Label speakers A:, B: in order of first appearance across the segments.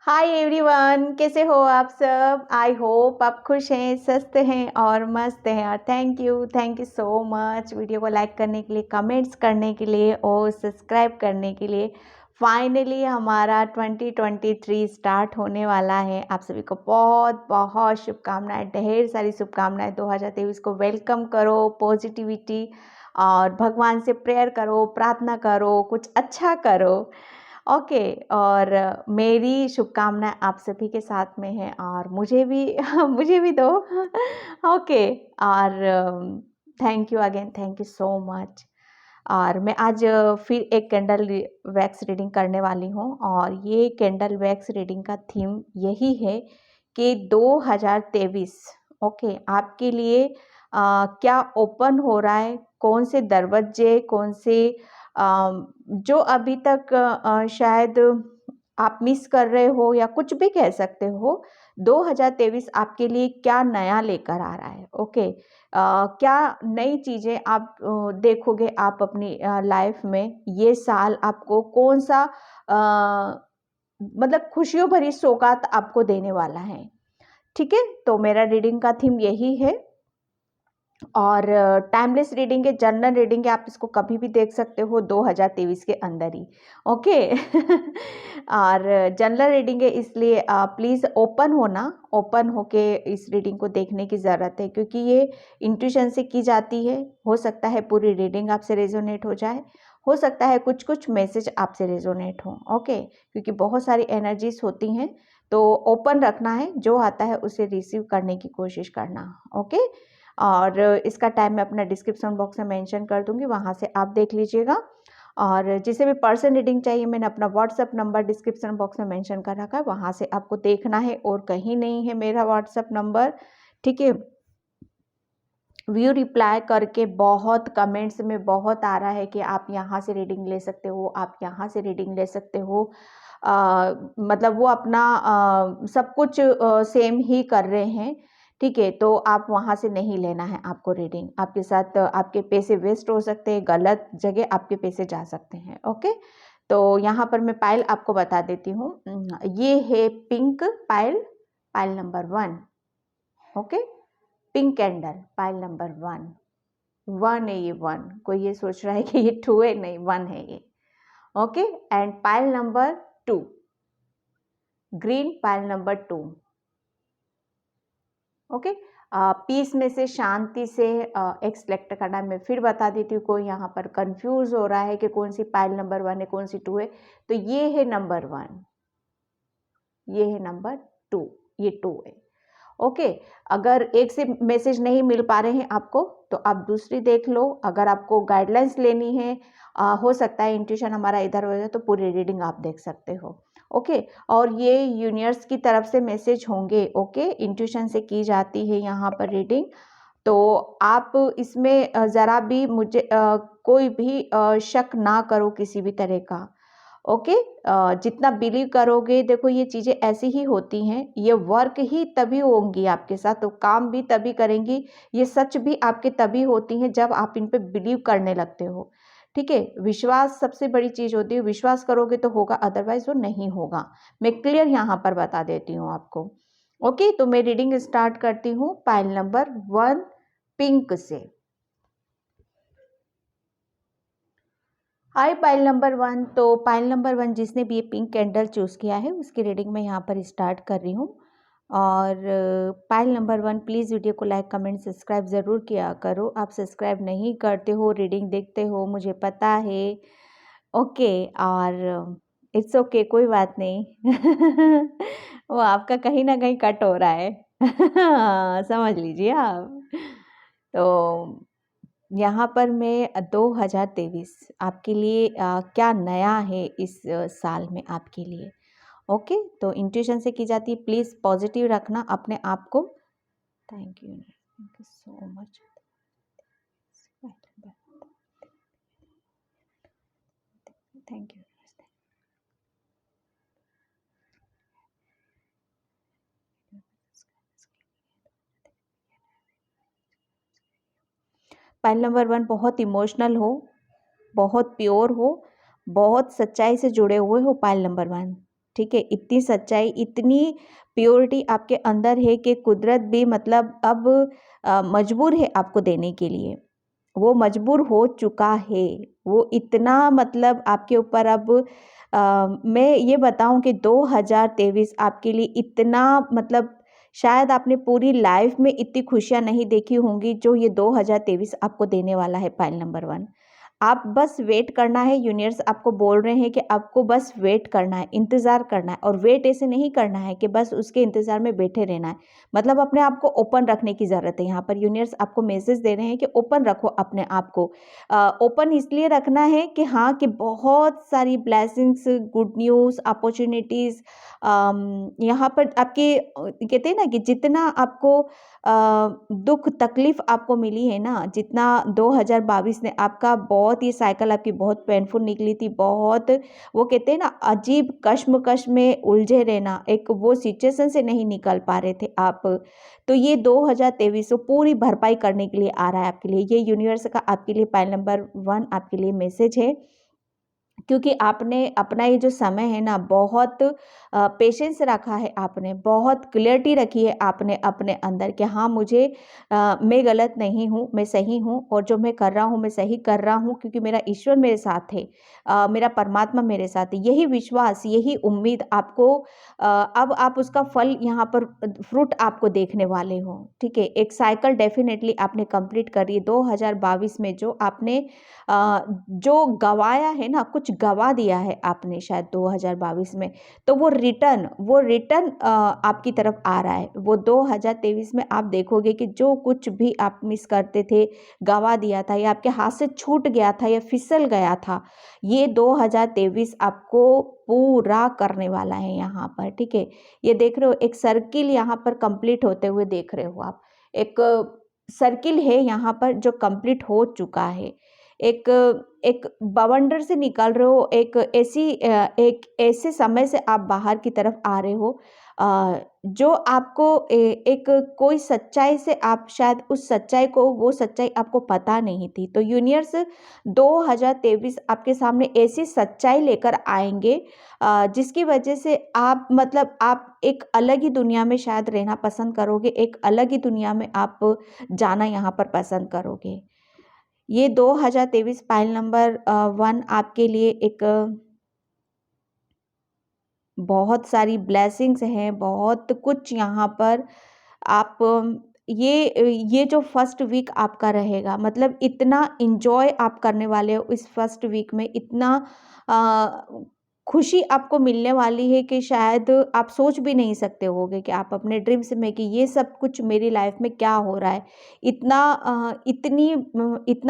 A: Hi everyone, कैसे हो आप सब। आई होप आप खुश हैं, स्वस्थ हैं और मस्त हैं। और thank you so much video को लाइक करने के लिए, कमेंट्स करने के लिए और सब्सक्राइब करने के लिए। फाइनली हमारा 2023 स्टार्ट होने वाला है। आप सभी को बहुत बहुत शुभकामनाएं, ढेर सारी शुभकामनाएं। 2023 को वेलकम करो, पॉजिटिविटी और भगवान से प्रेयर करो, प्रार्थना करो, कुछ अच्छा करो। ओके। और मेरी शुभकामनाएं आप सभी के साथ में है और मुझे भी मुझे भी दो। ओके। और thank you again, thank you so much. और मैं आज फिर एक कैंडल वैक्स रीडिंग करने वाली हूँ और ये कैंडल वैक्स रीडिंग का थीम यही है कि 2023 ओके आपके लिए क्या ओपन हो रहा है, कौन से दरवाजे, कौन से जो अभी तक शायद आप मिस कर रहे हो या कुछ भी कह सकते हो। 2023 आपके लिए क्या नया लेकर आ रहा है। ओके। क्या नई चीज़ें आप देखोगे आप अपनी लाइफ में। ये साल आपको कौन सा मतलब खुशियों भरी सौगात आपको देने वाला है। ठीक है, तो मेरा रीडिंग का थीम यही है। और टाइमलेस रीडिंग है, जनरल रीडिंग है, आप इसको कभी भी देख सकते हो 2023 के अंदर ही। ओके। और जनरल रीडिंग है, इसलिए प्लीज़ ओपन होना, ओपन होके इस रीडिंग को देखने की ज़रूरत है क्योंकि ये इंट्यूशन से की जाती है। हो सकता है पूरी रीडिंग आपसे रेजोनेट हो जाए, हो सकता है कुछ कुछ मैसेज आपसे रेजोनेट हो। ओके, क्योंकि बहुत सारी एनर्जीज होती हैं, तो ओपन रखना है, जो आता है उसे रिसीव करने की कोशिश करना। ओके। और इसका टाइम मैं अपना डिस्क्रिप्शन बॉक्स में मेंशन कर दूंगी, वहाँ से आप देख लीजिएगा। और जिसे भी पर्सन रीडिंग चाहिए, मैंने अपना व्हाट्सअप नंबर डिस्क्रिप्शन बॉक्स में मेंशन कर रखा है, वहाँ से आपको देखना है और कहीं नहीं है मेरा व्हाट्सअप नंबर। ठीक है। व्यू रिप्लाई करके बहुत कमेंट्स में बहुत आ रहा है कि आप यहाँ से रीडिंग ले सकते हो, आप यहाँ से रीडिंग ले सकते हो। मतलब वो अपना सब कुछ सेम ही कर रहे हैं। ठीक है, तो आप वहाँ से नहीं लेना है आपको रीडिंग। आपके साथ आपके पैसे वेस्ट हो सकते हैं, गलत जगह आपके पैसे जा सकते हैं। ओके, तो यहाँ पर मैं पायल आपको बता देती हूँ। ये है pink pile, pile number 1। Okay, pink candle, pile number 1 है ये 1। कोई ये सोच रहा है कि ये 2 है, नहीं 1 है ये। Okay. And pile number 2, green pile number 2। Okay. Peace में से, शांति से एक सेलेक्ट करना। मैं फिर बता देती हूँ, कोई यहाँ पर कंफ्यूज हो रहा है कि कौन सी पाइल नंबर 1 है, कौन सी 2 है, तो ये है नंबर 1, ये है नंबर 2, ये 2 है। ओके। अगर एक से मैसेज नहीं मिल पा रहे हैं आपको, तो आप दूसरी देख लो। अगर आपको गाइडलाइंस लेनी है, हो सकता है इंट्यूशन हमारा इधर हो जाए, तो पूरी रीडिंग आप देख सकते हो। ओके। और ये यूनिवर्स की तरफ से मैसेज होंगे। ओके, इंट्यूशन से की जाती है यहाँ पर रीडिंग। तो आप इसमें ज़रा भी मुझे कोई भी शक ना करो किसी भी तरह का। ओके। जितना बिलीव करोगे, देखो ये चीज़ें ऐसी ही होती हैं, ये वर्क ही तभी होंगी आपके साथ, तो काम भी तभी करेंगी। ये सच भी आपके तभी होती हैं जब आप इन पे बिलीव करने लगते हो। ठीक है, विश्वास सबसे बड़ी चीज़ होती है। विश्वास करोगे तो होगा, अदरवाइज वो नहीं होगा। मैं क्लियर यहाँ पर बता देती हूँ आपको। ओके, तो मैं रीडिंग स्टार्ट करती हूँ पाइल नंबर 1 पिंक से। हाय पाइल नंबर 1। तो पाइल नंबर 1 जिसने भी ये पिंक कैंडल चूज़ किया है, उसकी रीडिंग मैं यहाँ पर स्टार्ट कर रही हूँ। और पाइल नंबर 1, प्लीज़ वीडियो को लाइक कमेंट सब्सक्राइब ज़रूर किया करो। आप सब्सक्राइब नहीं करते हो, रीडिंग देखते हो, मुझे पता है। ओके। और इट्स ओके, कोई बात नहीं। वो आपका कहीं ना कहीं कट हो रहा है। समझ लीजिए आप। तो यहाँ पर मैं 2023 आपके लिए क्या नया है इस साल में आपके लिए। ओके, तो इंट्यूशन से की जाती है, प्लीज़ पॉजिटिव रखना अपने आप को। Thank you so much. Thank you. Pile number 1 बहुत इमोशनल हो, बहुत प्योर हो, बहुत सच्चाई से जुड़े हुए हो पाइल नंबर 1। ठीक है, इतनी सच्चाई, इतनी प्योरिटी आपके अंदर है कि कुदरत भी मतलब अब मजबूर है आपको देने के लिए। वो मजबूर हो चुका है। वो इतना मतलब आपके ऊपर अब मैं ये बताऊं कि 2023 आपके लिए इतना मतलब शायद आपने पूरी लाइफ में इतनी खुशियां नहीं देखी होंगी जो ये 2023 आपको देने वाला है। पाइल नंबर 1, आप बस वेट करना है। यूनिवर्स आपको बोल रहे हैं कि आपको बस वेट करना है, इंतज़ार करना है। और वेट ऐसे नहीं करना है कि बस उसके इंतज़ार में बैठे रहना है, मतलब अपने आप को ओपन रखने की ज़रूरत है। यहाँ पर यूनिवर्स आपको मैसेज दे रहे हैं कि ओपन रखो अपने आप को। ओपन इसलिए रखना है कि हाँ, कि बहुत सारी ब्लेसिंग्स, गुड न्यूज़, अपॉर्चुनिटीज़ यहाँ पर आपके कहते हैं ना कि जितना आपको दुख तकलीफ आपको मिली है ना, जितना 2022 ने आपका बहुत, ये साइकिल आपकी बहुत पेनफुल निकली थी, बहुत वो कहते हैं ना अजीब कश्मकश में उलझे रहना, एक वो सिचुएशन से नहीं निकल पा रहे थे आप। तो ये 2023 को पूरी भरपाई करने के लिए आ रहा है आपके लिए। ये यूनिवर्स का आपके लिए पाइल नंबर 1 आपके लिए मैसेज है, क्योंकि आपने अपना ये जो समय है ना, बहुत पेशेंस रखा है आपने, बहुत क्लियरिटी रखी है आपने अपने अंदर कि हाँ, मुझे मैं गलत नहीं हूँ, मैं सही हूँ, और जो मैं कर रहा हूँ मैं सही कर रहा हूँ, क्योंकि मेरा ईश्वर मेरे साथ है, मेरा परमात्मा मेरे साथ है। यही विश्वास, यही उम्मीद आपको अब आप उसका फल यहाँ पर फ्रूट आपको देखने वाले हो। ठीक है, एक साइकिल डेफिनेटली आपने कंप्लीट करी 2022 में। जो आपने जो गवाया है ना, कुछ गवा दिया है आपने शायद 2022 में, तो वो रिटर्न आपकी तरफ आ रहा है। वो 2023 में आप देखोगे कि जो कुछ भी आप मिस करते थे, गवा दिया था, या आपके हाथ से छूट गया था, या फिसल गया था, ये 2023 आपको पूरा करने वाला है यहाँ पर। ठीक है, ये देख रहे हो एक सर्किल यहाँ पर कंप्लीट होते हुए देख रहे हो आप। एक सर्किल है यहाँ पर जो कंप्लीट हो चुका है। एक एक बवंडर से निकल रहे हो, एक ऐसे समय से आप बाहर की तरफ आ रहे हो, जो आपको एक कोई सच्चाई से आप शायद उस सच्चाई को, वो सच्चाई आपको पता नहीं थी। तो यूनिवर्स 2023 आपके सामने ऐसी सच्चाई लेकर आएंगे जिसकी वजह से आप मतलब आप एक अलग ही दुनिया में शायद रहना पसंद करोगे, एक अलग ही दुनिया में आप जाना यहाँ पर पसंद करोगे। ये 2023 पाइल नंबर 1 आपके लिए एक बहुत सारी ब्लेसिंग्स हैं, बहुत कुछ यहाँ पर आप ये जो फर्स्ट वीक आपका रहेगा, मतलब इतना एंजॉय आप करने वाले हो इस फर्स्ट वीक में, इतना अ, खुशी आपको मिलने वाली है कि शायद आप सोच भी नहीं सकते होगे कि आप अपने ड्रीम्स में कि ये सब कुछ मेरी लाइफ में क्या हो रहा है। इतना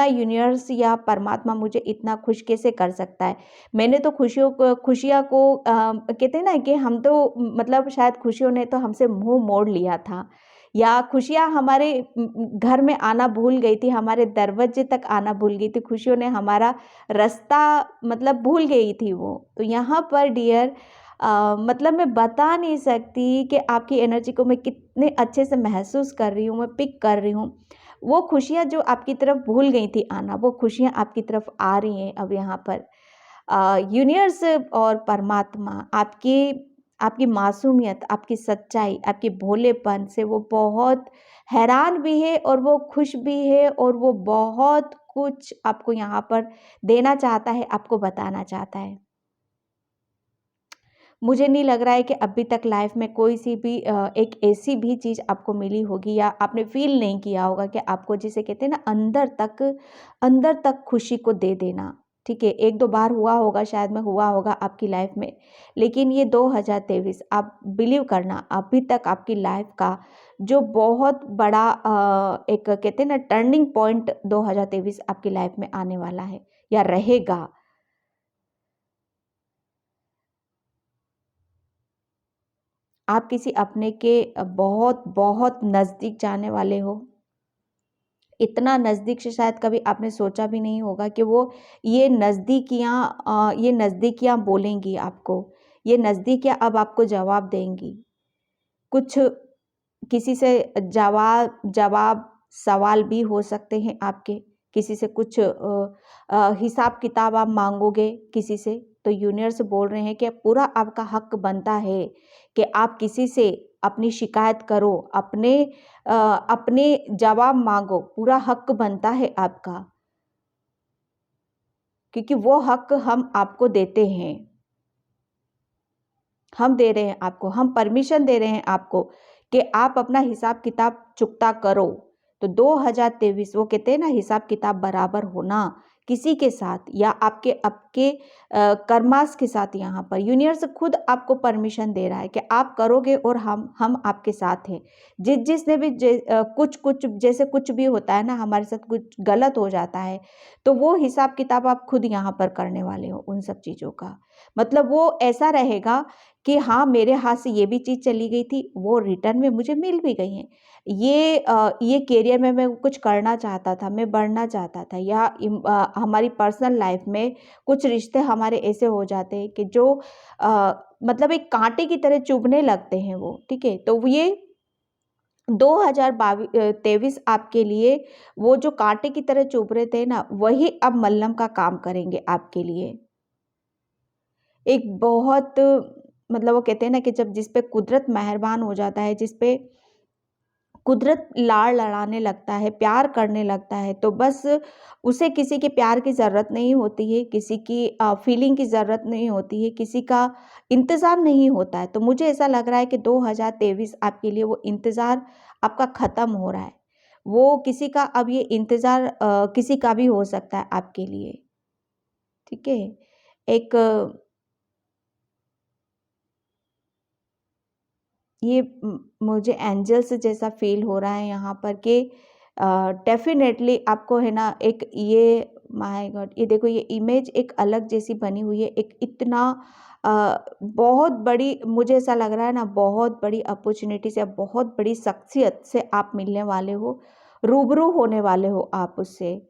A: यूनिवर्स या परमात्मा मुझे इतना खुश कैसे कर सकता है। मैंने तो खुशियाँ को कहते हैं ना कि हम तो मतलब शायद खुशियों ने तो हमसे मुँह मोड़ लिया था, या खुशियाँ हमारे घर में आना भूल गई थी, हमारे दरवाजे तक आना भूल गई थी, खुशियों ने हमारा रास्ता मतलब भूल गई थी वो। तो यहाँ पर डियर मतलब मैं बता नहीं सकती कि आपकी एनर्जी को मैं कितने अच्छे से महसूस कर रही हूँ, मैं पिक कर रही हूँ। वो खुशियाँ जो आपकी तरफ भूल गई थी आना, वो खुशियाँ आपकी तरफ आ रही हैं अब यहाँ पर। यूनिवर्स और परमात्मा आपकी आपकी मासूमियत, आपकी सच्चाई, आपके भोलेपन से वो बहुत हैरान भी है, और वो खुश भी है, और वो बहुत कुछ आपको यहाँ पर देना चाहता है, आपको बताना चाहता है। मुझे नहीं लग रहा है कि अभी तक लाइफ में कोई सी भी एक ऐसी भी चीज़ आपको मिली होगी, या आपने फील नहीं किया होगा कि आपको, जिसे कहते हैं ना, अंदर तक खुशी को दे देना। ठीक है, एक दो बार हुआ होगा, शायद में हुआ होगा आपकी लाइफ में, लेकिन ये 2023 आप बिलीव करना, अभी तक आपकी लाइफ का जो बहुत बड़ा एक कहते हैं ना टर्निंग पॉइंट 2023 आपकी लाइफ में आने वाला है या रहेगा। आप किसी अपने के बहुत बहुत नज़दीक जाने वाले हो, इतना नज़दीक से शायद कभी आपने सोचा भी नहीं होगा कि वो ये नज़दीकियाँ बोलेंगी आपको, ये नज़दीकियाँ अब आपको जवाब देंगी। कुछ किसी से जवाब जवाब सवाल भी हो सकते हैं आपके, किसी से कुछ हिसाब किताब आप मांगोगे किसी से, तो यूनिवर्स बोल रहे हैं कि पूरा आपका हक बनता है कि आप किसी से अपनी शिकायत करो, अपने जवाब मांगो, पूरा हक बनता है आपका, क्योंकि वो हक हम आपको देते हैं, हम दे रहे हैं आपको, हम परमिशन दे रहे हैं आपको कि आप अपना हिसाब किताब चुकता करो। तो 2023 वो कहते हैं ना, हिसाब किताब बराबर होना किसी के साथ या आपके आपके कर्मास के साथ। यहाँ पर यूनिवर्स खुद आपको परमिशन दे रहा है कि आप करोगे और हम आपके साथ हैं। जिसने भी कुछ कुछ जैसे कुछ भी होता है ना, हमारे साथ कुछ गलत हो जाता है तो वो हिसाब किताब आप खुद यहाँ पर करने वाले हो उन सब चीज़ों का। मतलब वो ऐसा रहेगा कि हाँ, मेरे हाथ से ये भी चीज़ चली गई थी, वो रिटर्न में मुझे मिल भी गई हैं। ये करियर में मैं कुछ करना चाहता था, मैं बढ़ना चाहता था, या हमारी पर्सनल लाइफ में कुछ रिश्ते हमारे ऐसे हो जाते हैं कि जो मतलब एक कांटे की तरह चुभने लगते हैं वो, ठीक है? तो ये 2023 आपके लिए वो जो कांटे की तरह चुभ रहे थे ना, वही अब मल्हम का काम करेंगे आपके लिए। एक बहुत मतलब वो कहते हैं ना कि जब जिस पे कुदरत मेहरबान हो जाता है, जिस पे कुदरत लाड़ लड़ाने लगता है, प्यार करने लगता है, तो बस उसे किसी के प्यार की ज़रूरत नहीं होती है, किसी की फीलिंग की ज़रूरत नहीं होती है, किसी का इंतज़ार नहीं होता है। तो मुझे ऐसा लग रहा है कि 2023 आपके लिए वो इंतज़ार आपका ख़त्म हो रहा है। वो किसी का अब ये इंतज़ार किसी का भी हो सकता है आपके लिए, ठीक है? एक ये मुझे एंजल्स जैसा फ़ील हो रहा है यहाँ पर कि डेफ़िनेटली आपको है ना, एक ये माय गॉड, ये देखो, ये इमेज एक अलग जैसी बनी हुई है। एक इतना बहुत बड़ी, मुझे ऐसा लग रहा है ना, बहुत बड़ी अपॉर्च्युनिटी से, बहुत बड़ी शख्सियत से आप मिलने वाले हो, रूबरू होने वाले हो आप उससे,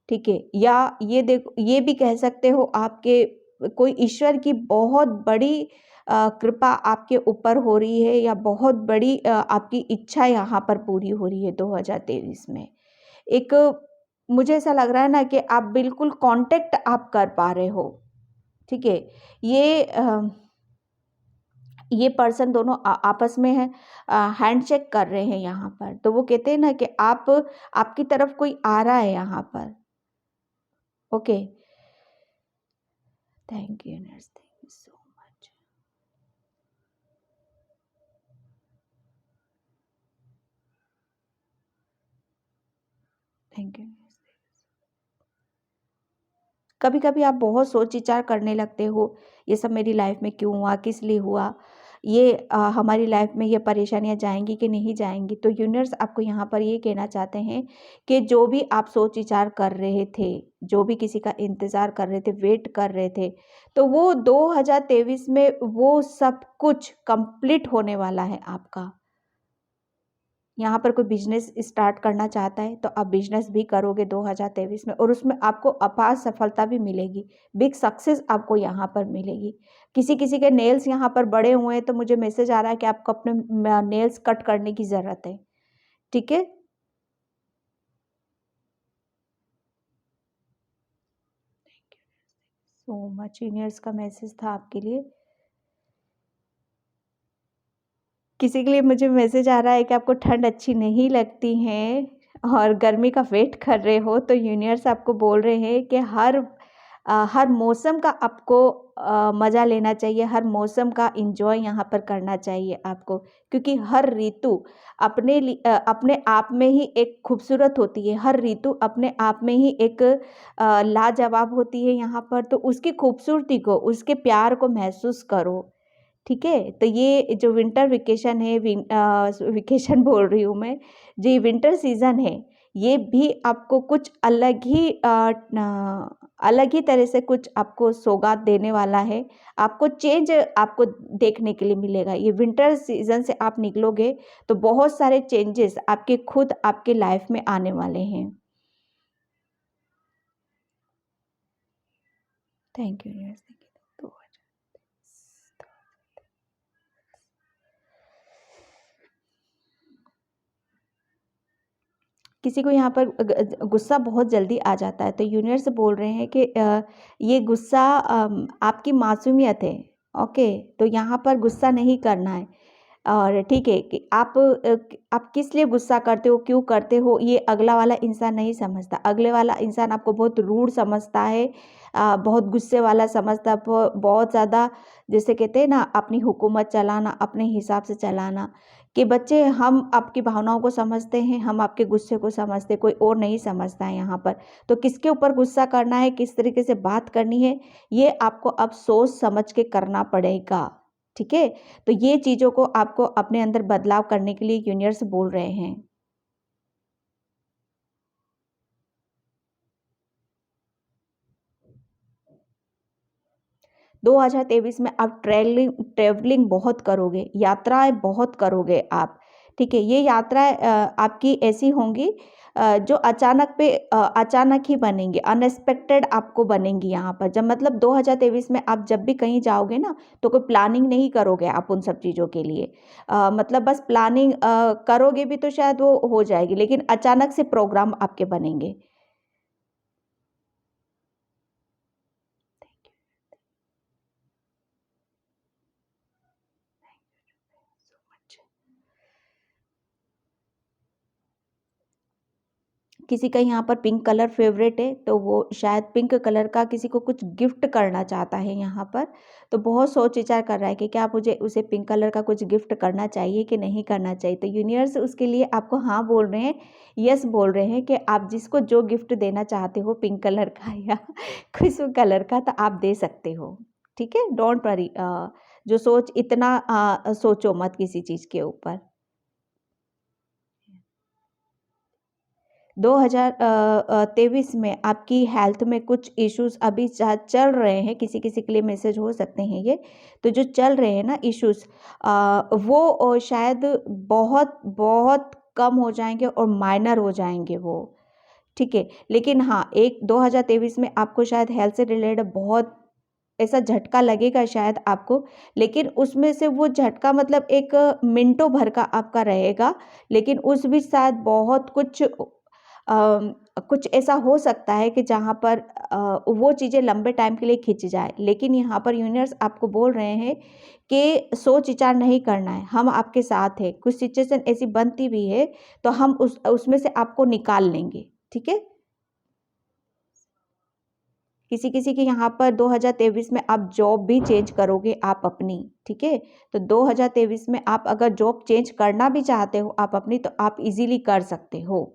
A: ठीक है? या ये देखो, ये भी कह सकते हो आपके कोई ईश्वर की बहुत बड़ी कृपा आपके ऊपर हो रही है, या बहुत बड़ी आपकी इच्छा यहाँ पर पूरी हो रही है 2023 में। एक मुझे ऐसा लग रहा है ना कि आप बिल्कुल कांटेक्ट आप कर पा रहे हो, ठीक है? ये पर्सन दोनों आपस में है, हैंडशेक कर रहे हैं यहाँ पर। तो वो कहते हैं ना कि आपकी तरफ कोई आ रहा है यहाँ पर। Okay, thank you nurse, thank you so much. Thank you. कभी कभी आप बहुत सोच विचार करने लगते हो, ये सब मेरी लाइफ में क्यों हुआ, किस लिए हुआ, ये हमारी लाइफ में ये परेशानियां जाएंगी कि नहीं जाएंगी। तो यूनिवर्स आपको यहाँ पर ये कहना चाहते हैं कि जो भी आप सोच विचार कर रहे थे, जो भी किसी का इंतज़ार कर रहे थे, वेट कर रहे थे, तो वो 2023 में वो सब कुछ कंप्लीट होने वाला है आपका। यहाँ पर कोई बिजनेस स्टार्ट करना चाहता है तो आप बिजनेस भी करोगे 2023 में, और उसमें आपको अपार सफलता भी मिलेगी, बिग सक्सेस आपको यहाँ पर मिलेगी। किसी किसी के नेल्स यहाँ पर बड़े हुए हैं तो मुझे मैसेज आ रहा है कि आपको अपने नेल्स कट करने की ज़रूरत है, ठीक है? सो मच, यूनिवर्स का मैसेज था आपके लिए। किसी के लिए मुझे मैसेज आ रहा है कि आपको ठंड अच्छी नहीं लगती है और गर्मी का वेट कर रहे हो, तो यूनिवर्स आपको बोल रहे हैं कि हर मौसम का आपको मज़ा लेना चाहिए, हर मौसम का एंजॉय यहाँ पर करना चाहिए आपको, क्योंकि हर ऋतु अपने आप में ही एक खूबसूरत होती है, हर ऋतु अपने आप में ही एक लाजवाब होती है यहाँ पर। तो उसकी खूबसूरती को, उसके प्यार को महसूस करो, ठीक है? तो ये जो विंटर वेकेशन है, वेकेशन बोल रही हूँ मैं, जो ये विंटर सीज़न है, ये भी आपको कुछ अलग ही तरह से कुछ आपको सौगात देने वाला है। आपको चेंज आपको देखने के लिए मिलेगा। ये विंटर सीज़न से आप निकलोगे तो बहुत सारे चेंजेस आपके खुद आपके लाइफ में आने वाले हैं। Thank you yes, thank you. किसी को यहाँ पर गुस्सा बहुत जल्दी आ जाता है, तो यूनिवर्स बोल रहे हैं कि ये गुस्सा आपकी मासूमियत है। ओके, तो यहाँ पर गुस्सा नहीं करना है। और ठीक है कि आप किस लिए गुस्सा करते हो, क्यों करते हो, ये अगला वाला इंसान नहीं समझता। अगले वाला इंसान आपको बहुत रूड समझता है, बहुत गुस्से वाला समझता है, बहुत ज़्यादा, जैसे कहते हैं ना, अपनी हुकूमत चलाना, अपने हिसाब से चलाना। कि बच्चे, हम आपकी भावनाओं को समझते हैं, हम आपके गुस्से को समझते, कोई और नहीं समझता है यहाँ पर। तो किसके ऊपर गुस्सा करना है, किस तरीके से बात करनी है, ये आपको अब सोच समझ के करना पड़ेगा। ठीक है, तो ये चीज़ों को आपको अपने अंदर बदलाव करने के लिए यूनिवर्स बोल रहे हैं। 2023 में आप ट्रैवलिंग बहुत करोगे, यात्राएं बहुत करोगे आप। ठीक है, ये यात्राएं आपकी ऐसी होंगी जो अचानक ही बनेंगी, अनएक्सपेक्टेड आपको बनेंगी यहाँ पर। जब मतलब 2023 में आप जब भी कहीं जाओगे ना, तो कोई प्लानिंग नहीं करोगे आप उन सब चीज़ों के लिए। मतलब बस प्लानिंग करोगे भी तो शायद वो हो जाएगी, लेकिन अचानक से प्रोग्राम आपके बनेंगे। किसी का यहाँ पर पिंक कलर फेवरेट है, तो वो शायद पिंक कलर का किसी को कुछ गिफ्ट करना चाहता है यहाँ पर। तो बहुत सोच विचार कर रहा है कि क्या मुझे उसे पिंक कलर का कुछ गिफ्ट करना चाहिए कि नहीं करना चाहिए। तो यूनिवर्स उसके लिए आपको हाँ बोल रहे हैं, यस बोल रहे हैं कि आप जिसको जो गिफ्ट देना चाहते हो, पिंक कलर का या किस कलर का, तो आप दे सकते हो। ठीक है, डोंट वरी, जो सोच इतना सोचो मत किसी चीज़ के ऊपर। 2023 में आपकी हेल्थ में कुछ इश्यूज अभी चल रहे हैं, किसी किसी के लिए मैसेज हो सकते हैं ये। तो जो चल रहे हैं ना इश्यूज, वो शायद बहुत बहुत कम हो जाएंगे और माइनर हो जाएंगे वो। ठीक है, लेकिन हाँ, एक 2023 में आपको शायद हेल्थ से रिलेटेड बहुत ऐसा झटका लगेगा शायद आपको, लेकिन उसमें से वो झटका मतलब एक मिनटों भर का आपका रहेगा। लेकिन उस भी शायद बहुत कुछ ऐसा हो सकता है कि जहाँ पर वो चीज़ें लंबे टाइम के लिए खिंच जाए। लेकिन यहाँ पर यूनिवर्स आपको बोल रहे हैं कि सोच विचार नहीं करना है, हम आपके साथ हैं। कुछ सिचुएशन ऐसी बनती भी है तो हम उसमें से आपको निकाल लेंगे। ठीक है, किसी किसी के यहाँ पर 2023 में आप जॉब भी चेंज करोगे आप अपनी। ठीक है, तो 2023 में आप अगर जॉब चेंज करना भी चाहते हो आप अपनी, तो आप इजीली कर सकते हो।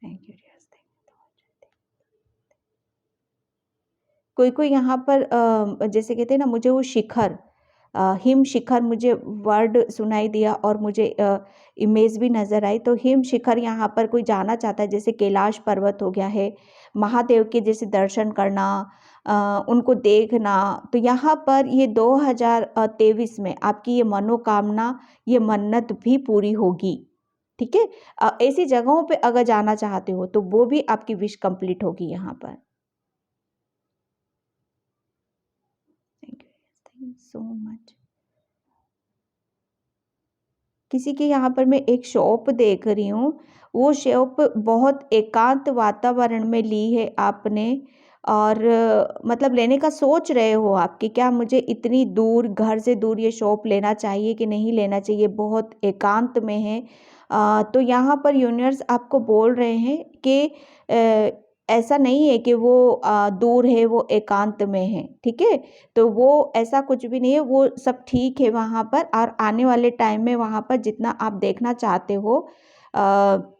A: Thank you. कोई कोई यहाँ पर जैसे कहते हैं ना, मुझे वो शिखर, हिम शिखर मुझे वर्ड सुनाई दिया और मुझे इमेज भी नज़र आई। तो हिम शिखर यहाँ पर कोई जाना चाहता है, जैसे कैलाश पर्वत हो गया है, महादेव के जैसे दर्शन करना, उनको देखना। तो यहाँ पर ये 2023 में आपकी ये मनोकामना, ये मन्नत भी पूरी होगी। ठीक है, ऐसी जगहों पे अगर जाना चाहते हो तो वो भी आपकी विश कंप्लीट होगी यहाँ पर। Thank you so much. किसी के यहाँ पर मैं एक शॉप देख रही हूँ, वो शॉप बहुत एकांत वातावरण में ली है आपने। और मतलब लेने का सोच रहे हो आप कि क्या मुझे इतनी दूर, घर से दूर ये शॉप लेना चाहिए कि नहीं लेना चाहिए, बहुत एकांत में है। तो यहाँ पर यूनिवर्स आपको बोल रहे हैं कि ऐसा नहीं है कि वो दूर है, वो एकांत में है। ठीक है, तो वो ऐसा कुछ भी नहीं है, वो सब ठीक है वहाँ पर। और आने वाले टाइम में वहाँ पर जितना आप देखना चाहते हो, अ,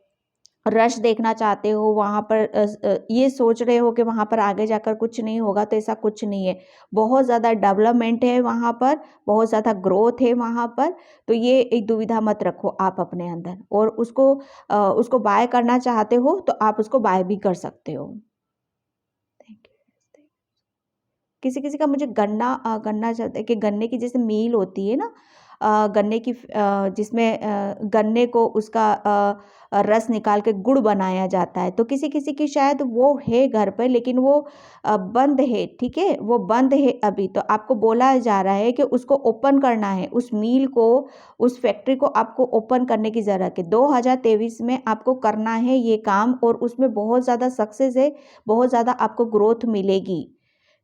A: रश देखना चाहते हो वहाँ पर, ये सोच रहे हो कि वहाँ पर आगे जाकर कुछ नहीं होगा, तो ऐसा कुछ नहीं है। बहुत ज़्यादा डेवलपमेंट है वहाँ पर, बहुत ज़्यादा ग्रोथ है वहाँ पर। तो ये एक दुविधा मत रखो आप अपने अंदर, और उसको बाय करना चाहते हो तो आप उसको बाय भी कर सकते हो। Thank you. किसी किसी का मुझे गन्ना चाहते हैं कि गन्ने की जैसे मील होती है ना, गन्ने की जिसमें गन्ने को उसका रस निकाल के गुड़ बनाया जाता है। तो किसी किसी की शायद वो है घर पर, लेकिन वो बंद है, ठीक है, वो बंद है अभी। तो आपको बोला जा रहा है कि उसको ओपन करना है, उस मिल को, उस फैक्ट्री को आपको ओपन करने की ज़रूरत है। 2023 में आपको करना है ये काम, और उसमें बहुत ज़्यादा सक्सेस है, बहुत ज़्यादा आपको ग्रोथ मिलेगी,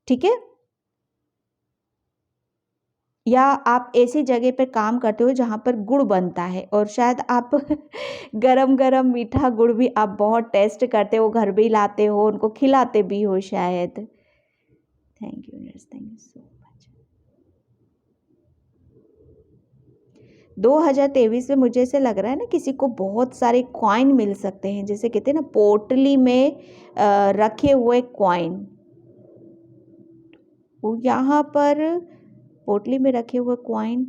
A: ठीक है। या आप ऐसी जगह पर काम करते हो जहाँ पर गुड़ बनता है, और शायद आप गरम गरम मीठा गुड़ भी आप बहुत टेस्ट करते हो, घर भी लाते हो, उनको खिलाते भी हो शायद। Thank you nurse, thank you so much. 2023 में मुझे ऐसे लग रहा है ना, किसी को बहुत सारे कॉइन मिल सकते हैं, जैसे कहते हैं ना पोटली में रखे हुए कॉइन, वो यहाँ पर पोटली में रखे हुए कॉइन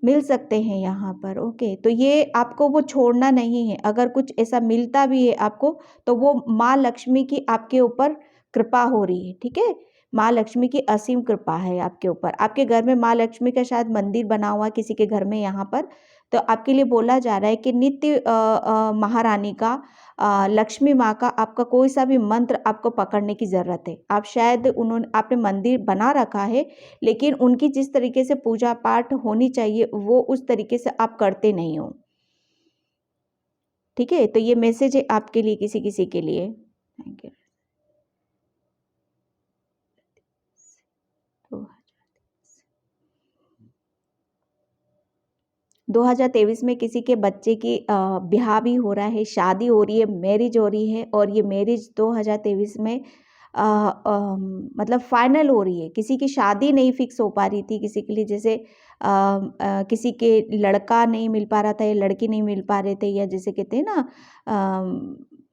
A: मिल सकते हैं यहाँ पर। ओके, तो ये आपको वो छोड़ना नहीं है। अगर कुछ ऐसा मिलता भी है आपको, तो वो माँ लक्ष्मी की आपके ऊपर कृपा हो रही है, ठीक है। माँ लक्ष्मी की असीम कृपा है आपके ऊपर। आपके घर में माँ लक्ष्मी का शायद मंदिर बना हुआ है किसी के घर में यहाँ पर। तो आपके लिए बोला जा रहा है कि नित्य महारानी का, लक्ष्मी माँ का आपका कोई सा भी मंत्र आपको पकड़ने की ज़रूरत है। आप शायद आपने मंदिर बना रखा है, लेकिन उनकी जिस तरीके से पूजा पाठ होनी चाहिए वो उस तरीके से आप करते नहीं हो, ठीक है। तो ये मैसेज है आपके लिए, किसी किसी के लिए। Thank you. 2023 में किसी के बच्चे की ब्याह भी हो रहा है, शादी हो रही है, मैरिज हो रही है, और ये मैरिज 2023 में मतलब फाइनल हो रही है। किसी की शादी नहीं फिक्स हो पा रही थी किसी के लिए, जैसे किसी के लड़का नहीं मिल पा रहा था या लड़की नहीं मिल पा रहे थे, या जैसे कहते हैं ना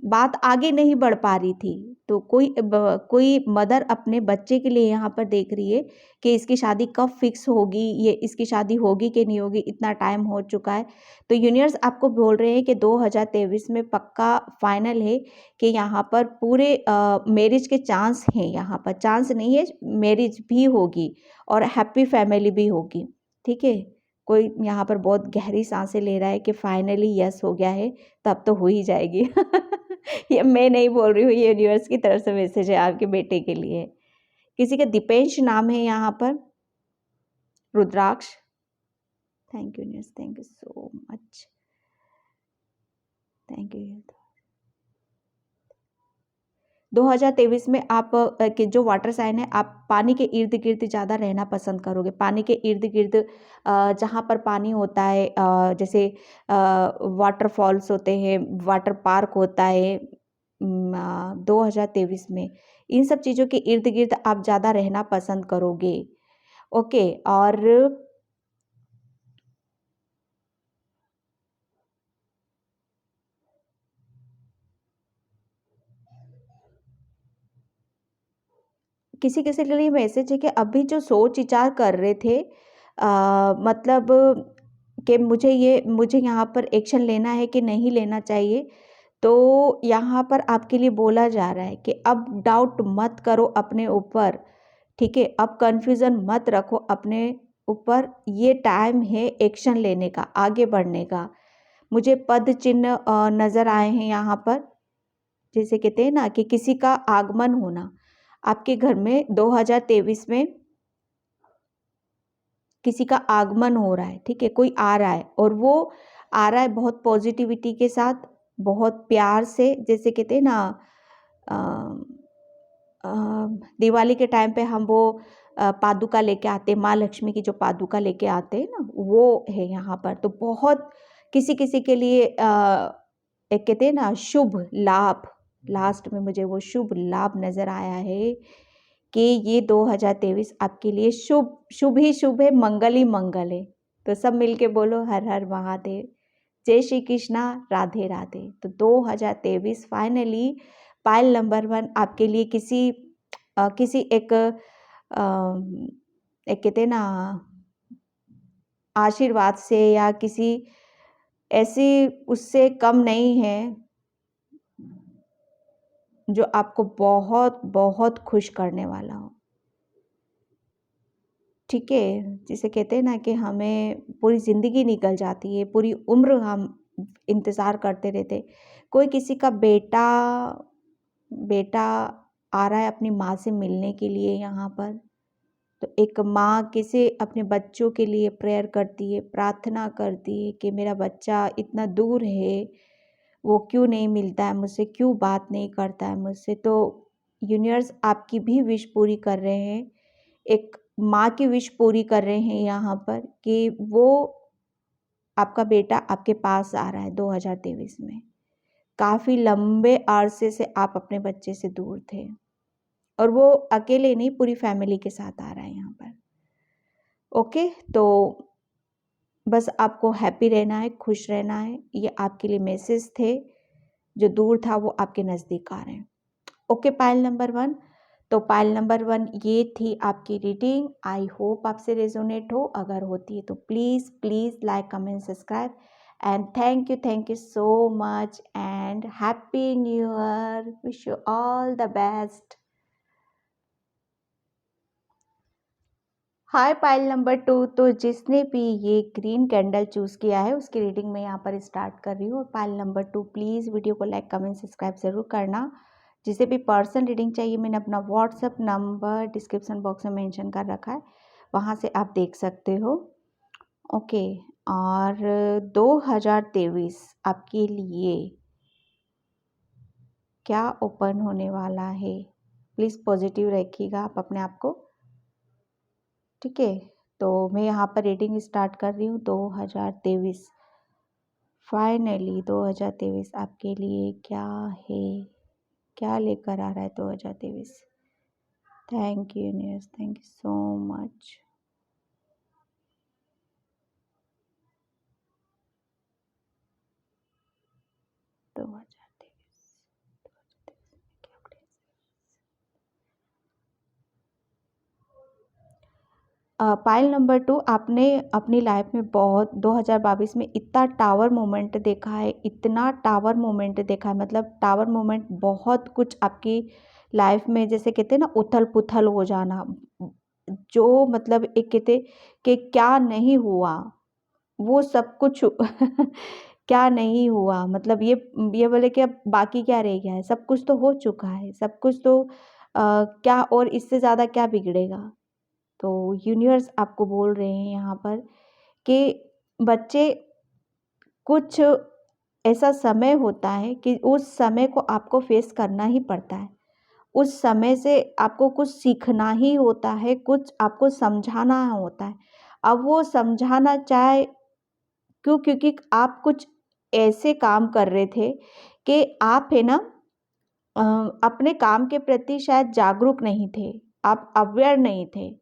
A: बात आगे नहीं बढ़ पा रही थी। तो कोई मदर अपने बच्चे के लिए यहाँ पर देख रही है कि इसकी शादी कब फिक्स होगी, ये इसकी शादी होगी कि नहीं होगी, इतना टाइम हो चुका है। तो यूनिवर्स आपको बोल रहे हैं कि 2023 में पक्का फाइनल है कि यहाँ पर पूरे मैरिज के चांस हैं। यहाँ पर चांस नहीं है, मैरिज भी होगी और हैप्पी फैमिली भी होगी, ठीक है। कोई यहाँ पर बहुत गहरी सांसें ले रहा है कि फाइनली यस हो गया है, तब तो हो ही जाएगी। ये मैं नहीं बोल रही हूँ, ये यूनिवर्स की तरफ से मैसेज है आपके बेटे के लिए। किसी का दीपेंश नाम है यहाँ पर, Rudraksha. Thank you universe, thank you so much, thank you. 2023 में आप के जो वाटर साइन है, आप पानी के इर्द गिर्द ज़्यादा रहना पसंद करोगे। पानी के इर्द गिर्द जहाँ पर पानी होता है, जैसे वाटरफॉल्स होते हैं, वाटर पार्क होता है, 2023 में इन सब चीज़ों के इर्द गिर्द आप ज़्यादा रहना पसंद करोगे। ओके, और किसी किसी के लिए मैसेज है कि अभी जो सोच विचार कर रहे थे, मतलब कि मुझे यहाँ पर एक्शन लेना है कि नहीं लेना चाहिए, तो यहाँ पर आपके लिए बोला जा रहा है कि अब डाउट मत करो अपने ऊपर, ठीक है। अब कन्फ्यूज़न मत रखो अपने ऊपर, ये टाइम है एक्शन लेने का, आगे बढ़ने का। मुझे पद चिन्ह नज़र आए हैं यहाँ पर, जैसे कहते हैं ना कि किसी का आगमन होना आपके घर में। 2023 में किसी का आगमन हो रहा है, ठीक है, कोई आ रहा है, और वो आ रहा है बहुत पॉजिटिविटी के साथ, बहुत प्यार से। जैसे कहते हैं ना अ, अ, दिवाली के टाइम पे हम वो पादुका लेके आते हैं, माँ लक्ष्मी की जो पादुका लेके आते हैं ना, वो है यहाँ पर। तो बहुत किसी किसी के लिए एक कहते हैं ना शुभ लाभ, लास्ट में मुझे वो शुभ लाभ नज़र आया है कि ये 2023 आपके लिए शुभ शुभ ही शुभ है, मंगल ही मंगल है। तो सब मिलके बोलो हर हर महादेव, जय श्री कृष्णा, राधे राधे। तो 2023 फाइनली पायल नंबर 1 आपके लिए किसी एक कहते हैं ना आशीर्वाद से, या किसी ऐसी उससे कम नहीं है जो आपको बहुत बहुत खुश करने वाला हो। ठीक है, जिसे कहते हैं ना कि हमें पूरी ज़िंदगी निकल जाती है, पूरी उम्र हम इंतज़ार करते रहते। कोई किसी का बेटा बेटा आ रहा है अपनी माँ से मिलने के लिए यहाँ पर, तो एक माँ कैसे अपने बच्चों के लिए प्रेयर करती है, प्रार्थना करती है कि मेरा बच्चा इतना दूर है, वो क्यों नहीं मिलता है मुझसे, क्यों बात नहीं करता है मुझसे। तो यूनिवर्स आपकी भी विश पूरी कर रहे हैं, एक माँ की विश पूरी कर रहे हैं यहाँ पर कि वो आपका बेटा आपके पास आ रहा है 2023 में। काफ़ी लंबे अरसे से आप अपने बच्चे से दूर थे और वो अकेले नहीं, पूरी फैमिली के साथ आ रहा है यहाँ पर। ओके, तो बस आपको हैप्पी रहना है, खुश रहना है। ये आपके लिए मैसेज थे, जो दूर था वो आपके नज़दीक आ रहे हैं। Okay pile number 1। तो पाइल नंबर 1 ये थी आपकी रीडिंग। आई होप आपसे रेजोनेट हो। अगर होती है तो please please like comment subscribe and thank you so much and happy new year. Wish you all the best. Hi pile number 2। तो जिसने भी ये ग्रीन कैंडल चूज़ किया है उसकी रीडिंग मैं यहाँ पर स्टार्ट कर रही हूँ। और पाइल नंबर 2 प्लीज़ वीडियो को लाइक कमेंट सब्सक्राइब ज़रूर करना। जिसे भी पर्सनल रीडिंग चाहिए मैंने अपना व्हाट्सएप नंबर डिस्क्रिप्शन बॉक्स में मेंशन कर रखा है, वहाँ से आप देख सकते हो। ओके, और 2023 आपके लिए क्या ओपन होने वाला है, प्लीज़ पॉजिटिव रखिएगा आप अपने आप को। ठीक है, तो मैं यहाँ पर रीडिंग स्टार्ट कर रही हूँ। 2023 फाइनली 2023 आपके लिए क्या है, क्या लेकर आ रहा है 2023। Thank you universe, thank you so much. तो पाइल नंबर 2 आपने अपनी लाइफ में बहुत 2022 में इतना टावर मोमेंट देखा है, इतना टावर मोमेंट देखा है, मतलब टावर मोमेंट बहुत कुछ आपकी लाइफ में जैसे कहते हैं ना उथल पुथल हो जाना, जो मतलब एक कहते कि क्या नहीं हुआ वो सब कुछ क्या नहीं हुआ, मतलब ये बोले कि अब बाकी क्या रह गया है, सब कुछ तो हो चुका है, सब कुछ तो क्या और इससे ज़्यादा क्या बिगड़ेगा। तो यूनिवर्स आपको बोल रहे हैं यहाँ पर कि बच्चे कुछ ऐसा समय होता है कि उस समय को आपको फेस करना ही पड़ता है, उस समय से आपको कुछ सीखना ही होता है, कुछ आपको समझाना होता है। अब वो समझाना चाहे क्यों, क्योंकि आप कुछ ऐसे काम कर रहे थे कि आप है ना अ, अपने काम के प्रति शायद जागरूक नहीं थे, आप अवेयर नहीं थे,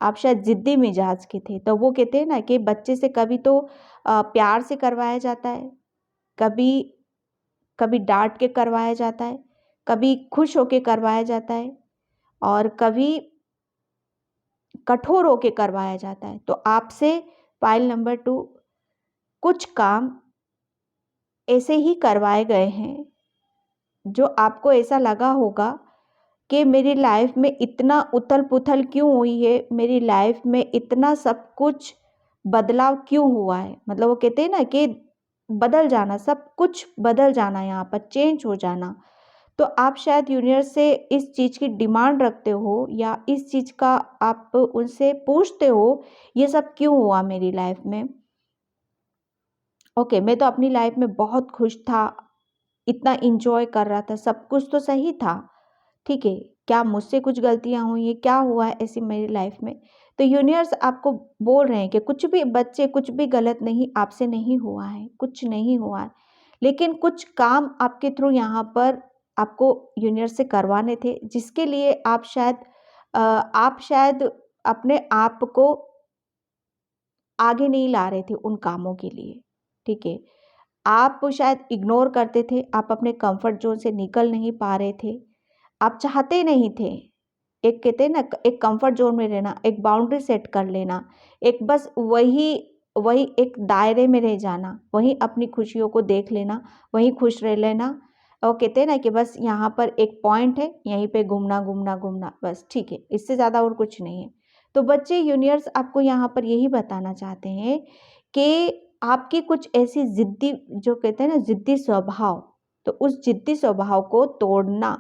A: आप शायद ज़िद्दी मिजाज के थे। तो वो कहते हैं ना कि बच्चे से कभी तो प्यार से करवाया जाता है, कभी कभी डाँट के करवाया जाता है, कभी खुश होके करवाया जाता है और कभी कठोर होके करवाया जाता है। तो आपसे पाइल नंबर 2 कुछ काम ऐसे ही करवाए गए हैं, जो आपको ऐसा लगा होगा कि मेरी लाइफ में इतना उथल-पुथल क्यों हुई है, मेरी लाइफ में इतना सब कुछ बदलाव क्यों हुआ है। मतलब वो कहते हैं ना कि बदल जाना, सब कुछ बदल जाना, यहाँ पर चेंज हो जाना। तो आप शायद यूनिवर्स से इस चीज़ की डिमांड रखते हो या इस चीज़ का आप उनसे पूछते हो, ये सब क्यों हुआ मेरी लाइफ में। ओके, मैं तो अपनी लाइफ में बहुत खुश था, इतना एन्जॉय कर रहा था, सब कुछ तो सही था। ठीक है, क्या मुझसे कुछ गलतियाँ हुई हैं, क्या हुआ है ऐसी मेरी लाइफ में? तो यूनिवर्स आपको बोल रहे हैं कि कुछ भी बच्चे कुछ भी गलत नहीं आपसे नहीं हुआ है, कुछ नहीं हुआ है। लेकिन कुछ काम आपके थ्रू यहाँ पर आपको यूनिवर्स से करवाने थे, जिसके लिए आप शायद अपने आप को आगे नहीं ला रहे थे उन कामों के लिए, ठीक है? आप शायद इग्नोर करते थे, आप अपने कम्फर्ट ज़ोन से निकल नहीं पा रहे थे, आप चाहते नहीं थे। एक कहते हैं ना एक कम्फर्ट ज़ोन में रहना, एक बाउंड्री सेट कर लेना, एक बस वही वही एक दायरे में रह जाना, वहीं अपनी खुशियों को देख लेना, वहीं खुश रह लेना। और कहते हैं ना कि बस यहाँ पर एक पॉइंट है, यहीं पे घूमना, घूमना, घूमना बस ठीक है, इससे ज़्यादा और कुछ नहीं है। तो बच्चे, यूनिवर्स आपको यहाँ पर यही बताना चाहते हैं कि आपकी कुछ ऐसी ज़िद्दी, जो कहते हैं ना ज़िद्दी स्वभाव, तो उस ज़िद्दी स्वभाव को तोड़ना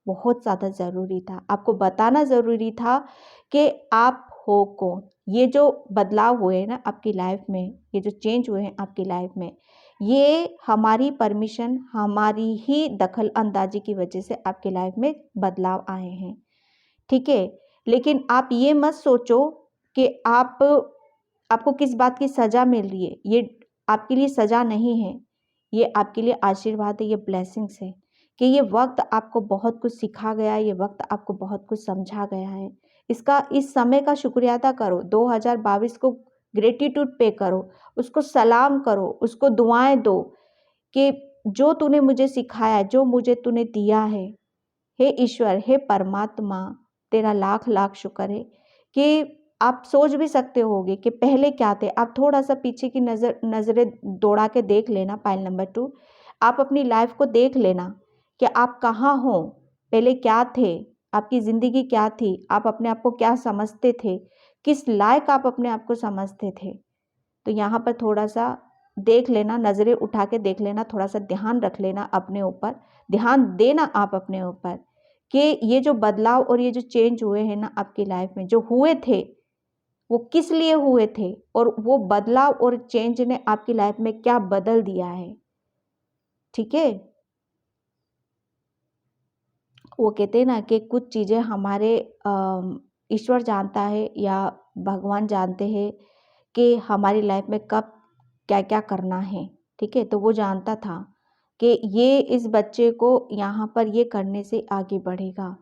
A: बहुत ज़्यादा ज़रूरी था। आपको बताना ज़रूरी था कि आप हो कौन। ये जो बदलाव हुए हैं ना आपकी लाइफ में, ये जो चेंज हुए हैं आपकी लाइफ में, ये हमारी परमिशन, हमारी ही दखल अंदाजी की वजह से आपकी लाइफ में बदलाव आए हैं, ठीक है। लेकिन आप ये मत सोचो कि आपको किस बात की सज़ा मिल रही है। ये आपके लिए सज़ा नहीं है, ये आपके लिए आशीर्वाद है, ये ब्लेसिंग्स है कि ये वक्त आपको बहुत कुछ सिखा गया है, ये वक्त आपको बहुत कुछ समझा गया है। इस समय का शुक्रिया अदा करो। 2022 को ग्रेटिट्यूड पे करो, उसको सलाम करो, उसको दुआएं दो कि जो तूने मुझे सिखाया, जो मुझे तूने दिया है, हे ईश्वर, हे परमात्मा, तेरा लाख लाख शुक्र है। कि आप सोच भी सकते होगे कि पहले क्या थे। आप थोड़ा सा पीछे की नज़रें दौड़ा के देख लेना। पाइल नंबर 2, आप अपनी लाइफ को देख लेना कि आप कहाँ हो, पहले क्या थे, आपकी ज़िंदगी क्या थी, आप अपने आप को क्या समझते थे, किस लायक आप अपने आप को समझते थे। तो यहाँ पर थोड़ा सा देख लेना, नज़रें उठा के देख लेना, थोड़ा सा ध्यान रख लेना अपने ऊपर, ध्यान देना आप अपने ऊपर कि ये जो बदलाव और ये जो चेंज हुए हैं ना आपकी लाइफ में, जो हुए थे वो किस लिए हुए थे, और वो बदलाव और चेंज ने आपकी लाइफ में क्या बदल दिया है, ठीक है। वो कहते हैं ना कि कुछ चीज़ें हमारे ईश्वर जानता है या भगवान जानते हैं कि हमारी लाइफ में कब क्या क्या करना है, ठीक है। तो वो जानता था कि ये इस बच्चे को यहाँ पर ये करने से आगे बढ़ेगा,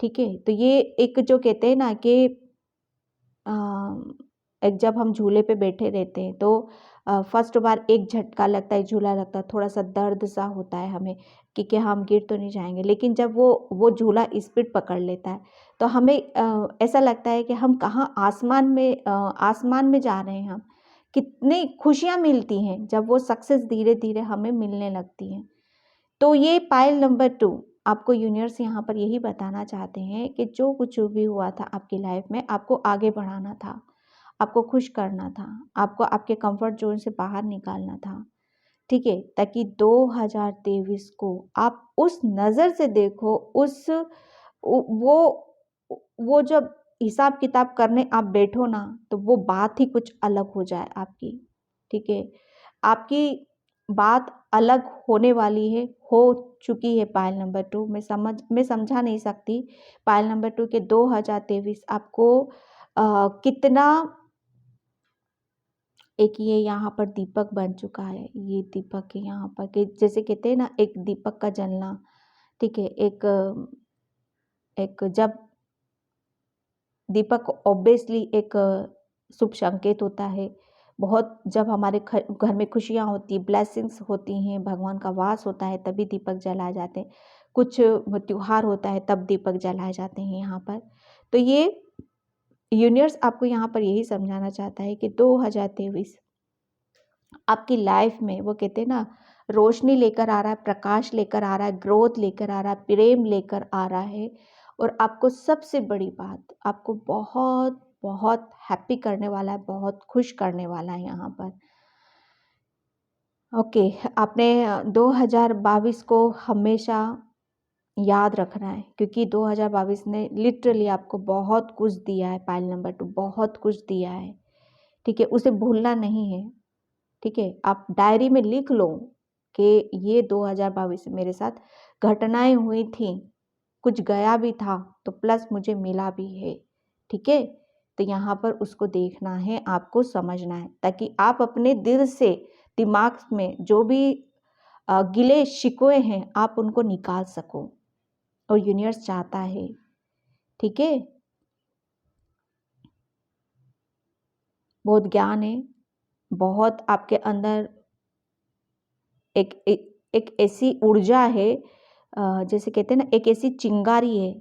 A: ठीक है। तो ये एक जो कहते हैं ना कि एक जब हम झूले पे बैठे रहते हैं तो फर्स्ट बार एक झटका लगता है, झूला लगता है, थोड़ा सा दर्द सा होता है हमें कि हम गिर तो नहीं जाएंगे। लेकिन जब वो झूला स्पीड पकड़ लेता है तो हमें ऐसा लगता है कि हम कहाँ आसमान में जा रहे हैं। हम कितनी खुशियाँ मिलती हैं जब वो सक्सेस धीरे धीरे हमें मिलने लगती हैं। तो ये पाइल नंबर 2, आपको यूनिवर्स यहाँ पर यही बताना चाहते हैं कि जो कुछ भी हुआ था आपकी लाइफ में, आपको आगे बढ़ाना था, आपको खुश करना था, आपको आपके कंफर्ट जोन से बाहर निकालना था, ठीक है। ताकि 2023 को आप उस नज़र से देखो, वो जब हिसाब किताब करने आप बैठो ना, तो वो बात ही कुछ अलग हो जाए आपकी, ठीक है। आपकी बात अलग होने वाली है, हो चुकी है। पायल नंबर 2 मैं समझा नहीं सकती। पायल नंबर 2 के 2023 आपको कितना, एक ये यहाँ पर दीपक बन चुका है, ये दीपक है यहाँ पर, कि जैसे कहते हैं ना एक दीपक का जलना, ठीक है। एक जब दीपक ऑब्वियसली एक शुभ संकेत होता है। बहुत जब हमारे घर में खुशियाँ होती, ब्लेसिंग्स होती हैं, भगवान का वास होता है, तभी दीपक जलाए जाते हैं। कुछ त्योहार होता है तब दीपक जलाए जाते हैं यहाँ पर। तो ये यूनिवर्स आपको यहाँ पर यही समझाना चाहता है कि 2023 आपकी लाइफ में, वो कहते हैं ना, रोशनी लेकर आ रहा है, प्रकाश लेकर आ रहा है, ग्रोथ लेकर आ रहा है, प्रेम लेकर आ रहा है। और आपको सबसे बड़ी बात, आपको बहुत बहुत हैप्पी करने वाला है, बहुत खुश करने वाला है यहाँ पर। ओके, आपने 2022 को हमेशा याद रखना है, क्योंकि 2022 ने लिटरली आपको बहुत कुछ दिया है। पाइल नंबर 2 बहुत कुछ दिया है, ठीक है। उसे भूलना नहीं है, ठीक है। आप डायरी में लिख लो कि ये 2022 मेरे साथ घटनाएं हुई थी, कुछ गया भी था तो प्लस मुझे मिला भी है, ठीक है। तो यहाँ पर उसको देखना है, आपको समझना है, ताकि आप अपने दिल से, दिमाग में जो भी गिले शिकवे हैं आप उनको निकाल सको, और यूनिवर्स चाहता है, ठीक है। बहुत ज्ञान है, बहुत आपके अंदर एक ऐसी ऊर्जा है, जैसे कहते हैं ना, एक ऐसी चिंगारी है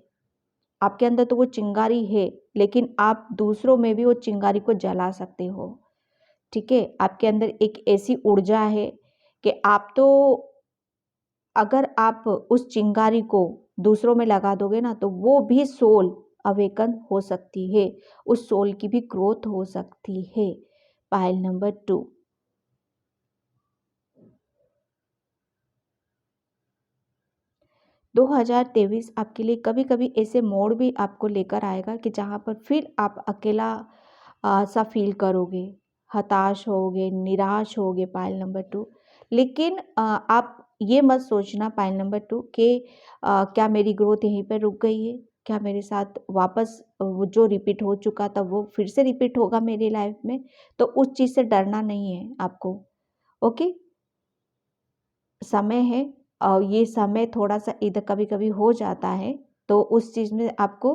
A: आपके अंदर। तो वो चिंगारी है, लेकिन आप दूसरों में भी वो चिंगारी को जला सकते हो, ठीक है। आपके अंदर एक ऐसी ऊर्जा है कि आप तो, अगर आप उस चिंगारी को दूसरों में लगा दोगे ना, तो वो भी सोल अवेकन हो सकती है, उस सोल की भी ग्रोथ हो सकती है। पाइल नंबर 2, 2023 आपके लिए कभी कभी ऐसे मोड़ भी आपको लेकर आएगा कि जहाँ पर फिर आप अकेला सा फील करोगे, हताश होगे, निराश होगे। पाइल नंबर 2, लेकिन आप ये मत सोचना पाइल नंबर 2 कि क्या मेरी ग्रोथ यहीं पर रुक गई है, क्या मेरे साथ वापस वो जो रिपीट हो चुका था वो फिर से रिपीट होगा मेरी लाइफ में। तो उस चीज़ से डरना नहीं है आपको। ओके, समय है और ये समय थोड़ा-सा इधर कभी-कभी हो जाता है, तो उस चीज़ में आपको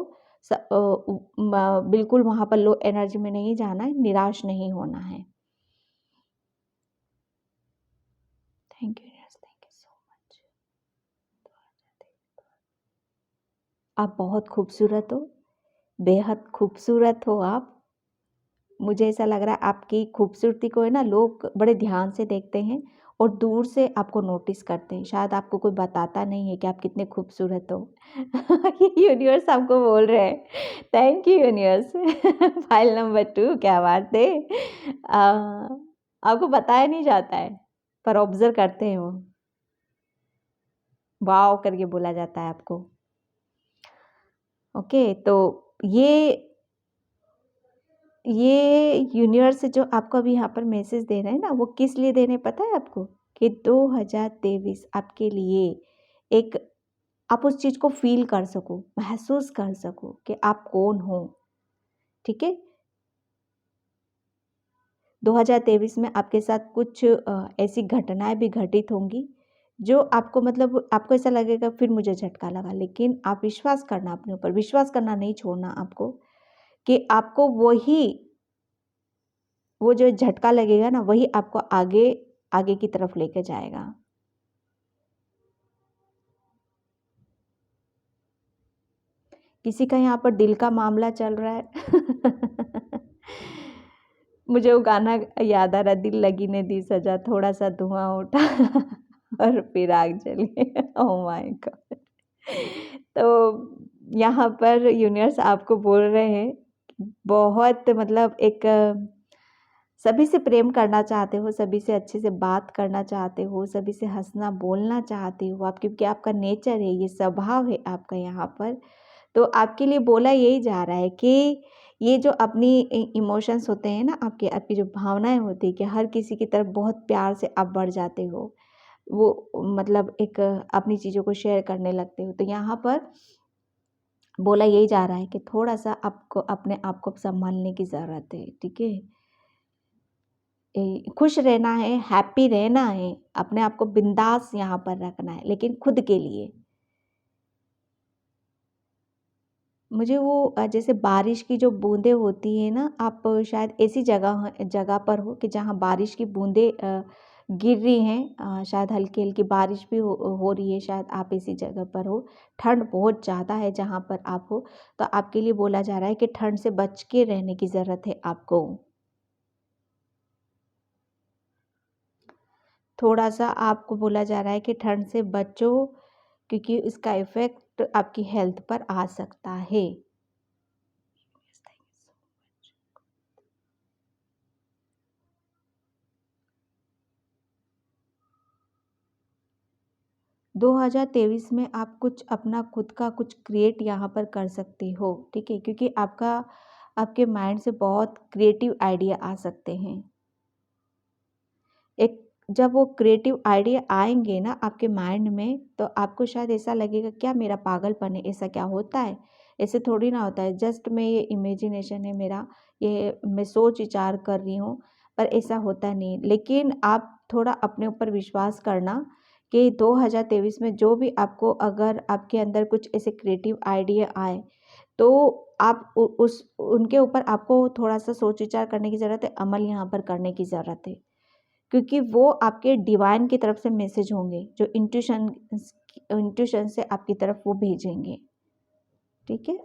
A: बिल्कुल वहाँ पर लो एनर्जी में नहीं जाना है, निराश नहीं होना है। Thank you yes, thank you so much. आप बहुत खूबसूरत हो, बेहद खूबसूरत हो आप। मुझे ऐसा लग रहा है आपकी खूबसूरती को है ना लोग बड़े ध्यान से देखते हैं और दूर से आपको नोटिस करते हैं। शायद आपको कोई बताता नहीं है कि आप कितने खूबसूरत हो। ये यूनिवर्स आपको बोल रहे हैं। Thank you universe. File number 2, क्या बात है। आपको बताया नहीं जाता है पर ऑब्जर्व करते हैं वो। वाव करके बोला जाता है आपको। ओके, तो ये ये यूनिवर्स जो आपको अभी यहाँ पर मैसेज दे रहे हैं ना, वो किस लिए दे रहे हैं पता है आपको? कि 2023 आपके लिए एक, आप उस चीज़ को फ़ील कर सको, महसूस कर सको कि आप कौन हो, ठीक है? 2023 में आपके साथ कुछ ऐसी घटनाएँ भी घटित होंगी, जो आपको मतलब आपको ऐसा लगेगा फिर मुझे झटका लगा, लेकिन आप विश्वास करना अपने ऊपर, विश्वास करना नहीं छोड़ना आपको, कि आपको वो जो झटका लगेगा ना वही आपको आगे आगे की तरफ लेके जाएगा। किसी का यहाँ पर दिल का मामला चल रहा है। मुझे वो गाना याद आ रहा, दिल लगी ने दी सजा, थोड़ा सा धुआं उठा और फिर आग जली। Oh my God. तो यहाँ पर यूनिवर्स आपको बोल रहे हैं, बहुत मतलब एक सभी से प्रेम करना चाहते हो, सभी से अच्छे से बात करना चाहते हो, सभी से हँसना बोलना चाहते हो आप, क्योंकि आपका नेचर है, ये स्वभाव है आपका यहाँ पर। तो आपके लिए बोला यही जा रहा है कि ये जो अपनी इमोशंस होते हैं ना आपके, आपकी जो भावनाएँ होती हैं कि हर किसी की तरफ बहुत प्यार से आप बढ़ जाते हो। वो मतलब एक अपनी चीज़ों को शेयर करने लगते हो। तो यहाँ पर बोला यही जा रहा है कि थोड़ा-सा आपको अपने आप को सँभालने की ज़रूरत है, ठीक है? खुश रहना है, हैप्पी रहना है, अपने आप को बिंदास यहाँ पर रखना है, लेकिन खुद के लिए। मुझे वो जैसे बारिश की जो बूँदें होती हैं ना, आप शायद ऐसी जगह पर हो कि जहाँ बारिश की बूँदें गिर रही हैं, शायद हल्की-हल्की बारिश भी हो रही है, शायद आप ऐसी जगह पर हो। ठंड बहुत ज़्यादा है जहाँ पर आप हो, तो आपके लिए बोला जा रहा है कि ठंड से बच के रहने की ज़रूरत है आपको। थोड़ा-सा आपको बोला जा रहा है कि ठंड से बचो, क्योंकि इसका इफ़ेक्ट आपकी हेल्थ पर आ सकता है। 2023 में आप कुछ अपना खुद का कुछ क्रिएट यहाँ पर कर सकते हो, ठीक है? क्योंकि आपके माइंड से बहुत क्रिएटिव आइडिया आ सकते हैं। एक जब वो क्रिएटिव आइडिया आएँगे ना आपके माइंड में, तो आपको शायद ऐसा लगेगा क्या मेरा पागलपन है, ऐसा क्या होता है? ऐसे थोड़ी ना होता है, जस्ट मैं ये इमेजिनेशन है मेरा, ये मैं सोच विचार कर रही हूँ, पर ऐसा होता नहीं। लेकिन आप थोड़ा अपने ऊपर विश्वास करना कि 2023 में जो भी आपको, अगर आपके अंदर कुछ ऐसे क्रिएटिव आइडिया आए, तो आप उ उस उनके ऊपर आपको थोड़ा-सा सोच विचार करने की ज़रूरत है, अमल यहाँ पर करने की ज़रूरत है। क्योंकि वो आपके डिवाइन की तरफ से मैसेज होंगे, जो इंट्यूशन से आपकी तरफ वो भेजेंगे, ठीक है?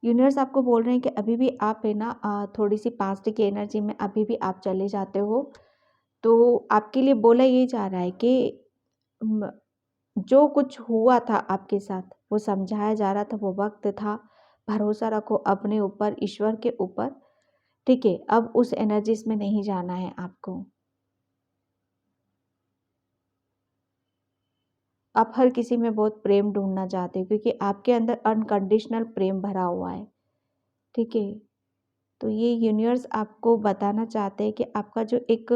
A: यूनिवर्स आपको बोल रहे हैं कि अभी भी आप है ना थोड़ी सी पास्ट की एनर्जी में अभी भी आप चले जाते हो। तो आपके लिए बोला ये जा रहा है कि जो कुछ हुआ था आपके साथ वो समझाया जा रहा था, वो वक्त था। भरोसा रखो अपने ऊपर, ईश्वर के ऊपर। ठीक है, अब उस एनर्जीज में नहीं जाना है आपको। आप हर किसी में बहुत प्रेम ढूंढना चाहते हो क्योंकि आपके अंदर अनकंडीशनल प्रेम भरा हुआ है। ठीक है, तो ये यूनिवर्स आपको बताना चाहते हैं कि आपका जो एक